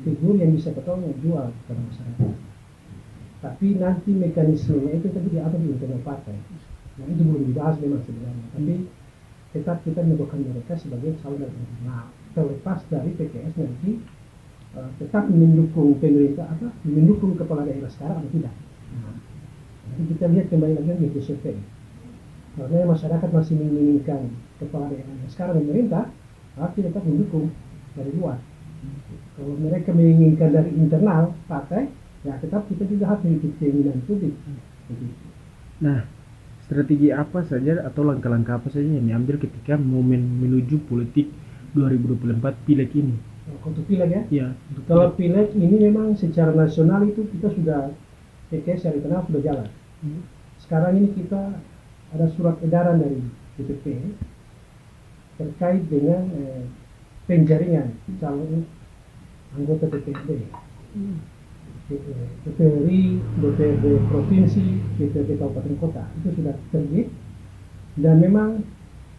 figur yang bisa ketemu jual kepada masyarakat. Tapi nanti mekanismenya itu tadi diatur di internal partai. Nah itu belum dibahas memang sebenarnya. Tapi tetap kita menyebutkan mereka sebagai calon internal. Terlepas dari PKS nanti tetap mendukung pemerintah mendukung kepala daerah sekarang atau tidak. Nah, nanti kita lihat kembali lagi di survei. Karena masyarakat masih menginginkan kepala daerah sekarang pemerintah, harus tetap mendukung dari luar. Kalau mereka menginginkan dari internal partai, ya tetap kita juga harus mengikuti keinginan publik. Nah, strategi apa saja atau langkah-langkah apa saja yang diambil ketika momen menuju politik 2024 pileg ini? Untuk pileg ya? Ya, kalau pileg ini memang secara nasional itu kita sudah PKS yang internal sudah jalan. Sekarang ini kita ada surat edaran dari DPP terkait dengan penjaringan calon anggota DPRD. DPRD provinsi, DPRD kabupaten kota itu sudah terbit dan memang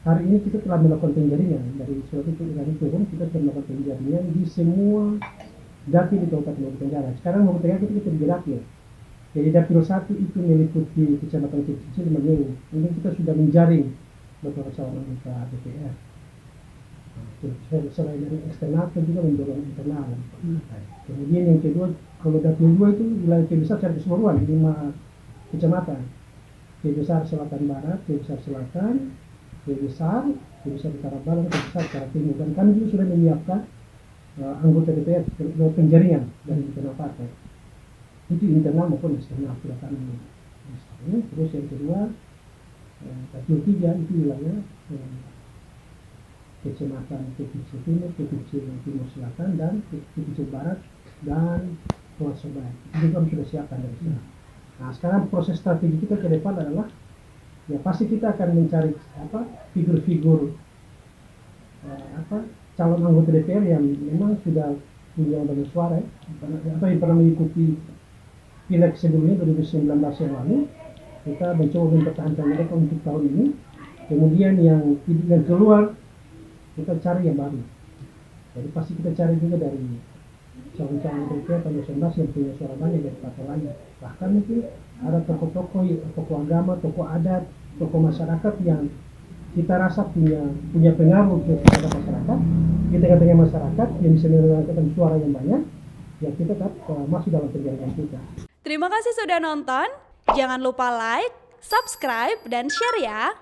hari ini kita telah melakukan penjaringan dari surat itu turun kita telah melakukan penjaringan di semua dapil di Kabupaten Bogor Tenggara. Sekarang Bogor Tenggara kita di dapil. Jadi dapil 1 itu meliputi kecamatan kecil Manyung. Ini kita sudah menjaring beberapa calon anggota DPR. Selain dari eksternal kita juga mendorong internal. Kemudian yang kedua, kalau dapil 2 itu wilayah besar secara keseluruhan di 5 kecamatan. Besar Selatan Barat, Besar Selatan, Besar Utara Barat, Besar Utara Timur. Dan kami juga sudah menyiapkan anggota DPR penjaringan dari internal partai. Itu internal maupun eksternal sudah kami. Terus yang kedua, dapil 3 itu wilayah kecamatan Kecil Timur, Kecil Timur Selatan, dan Kecil Barat dan Pulau Sobai. Itu kami sudah siapkan dari sana. Nah sekarang proses strategi kita ke depan adalah ya pasti kita akan mencari figur-figur calon anggota DPR yang memang sudah punya banyak suara yang pernah mengikuti pileg sebelumnya 2019 yang lalu. Kita mencoba mempertahankan mereka untuk tahun ini. Kemudian yang keluar kita cari yang baru. Jadi pasti kita cari juga dari calon-calon DPR tahun 2019 yang punya suara banyak dari partai lain. Bahkan mungkin ada tokoh agama, tokoh adat, tokoh masyarakat yang kita rasa punya pengaruh kepada masyarakat, di tengah-tengah masyarakat yang bisa mendapatkan suara yang banyak, ya kita tetap masuk dalam penjaringan kita. Terima kasih sudah nonton. Jangan lupa like, subscribe, dan share ya.